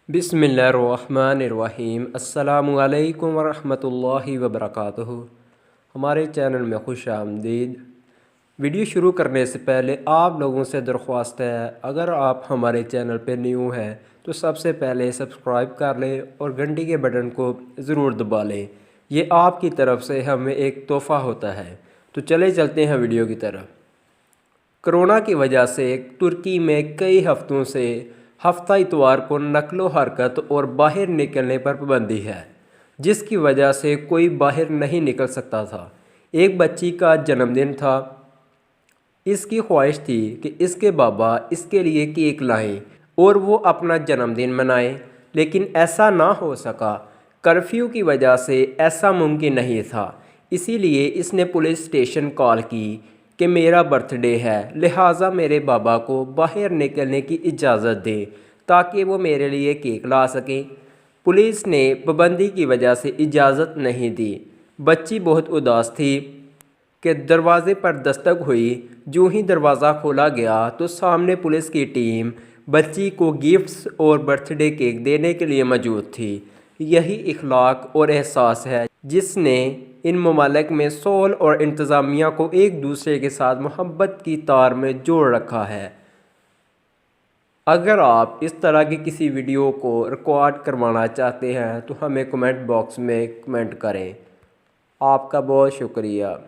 बिस्मिल्लाहिर्रहमानिर्रहीम अस्सलामुअलैकुम वरहमतुल्लाहि वबरकातुहू। हमारे चैनल में खुश आमदीद। वीडियो शुरू करने से पहले आप लोगों से दरख्वास्त है, अगर आप हमारे चैनल पर न्यू हैं तो सबसे पहले सब्सक्राइब कर लें और घंटी के बटन को ज़रूर दबा लें। ये आपकी तरफ से हमें एक तोहफ़ा होता है। तो चले चलते हैं वीडियो की तरफ। कोरोना की वजह से तुर्की में कई हफ्तों से हफ्ता इतवार को नकलो हरकत और बाहर निकलने पर पाबंदी है, जिसकी वजह से कोई बाहर नहीं निकल सकता था। एक बच्ची का जन्मदिन था। इसकी ख्वाहिश थी कि इसके बाबा इसके लिए केक लाएं और वो अपना जन्मदिन मनाएं, लेकिन ऐसा ना हो सका। कर्फ्यू की वजह से ऐसा मुमकिन नहीं था। इसीलिए इसने पुलिस स्टेशन कॉल की कि मेरा बर्थडे है, लिहाजा मेरे बाबा को बाहर निकलने की इजाज़त दें ताकि वो मेरे लिए केक ला सकें। पुलिस ने पाबंदी की वजह से इजाज़त नहीं दी। बच्ची बहुत उदास थी कि दरवाज़े पर दस्तक हुई। जो ही दरवाज़ा खोला गया तो सामने पुलिस की टीम बच्ची को गिफ्ट्स और बर्थडे केक देने के लिए मौजूद थी। यही इखलाक और एहसास है जिसने इन ममालिक में सोल और इंतज़ामिया को एक दूसरे के साथ मोहब्बत की तार में जोड़ रखा है। अगर आप इस तरह की किसी वीडियो को रिकॉर्ड करवाना चाहते हैं तो हमें कमेंट बॉक्स में कमेंट करें। आपका बहुत शुक्रिया।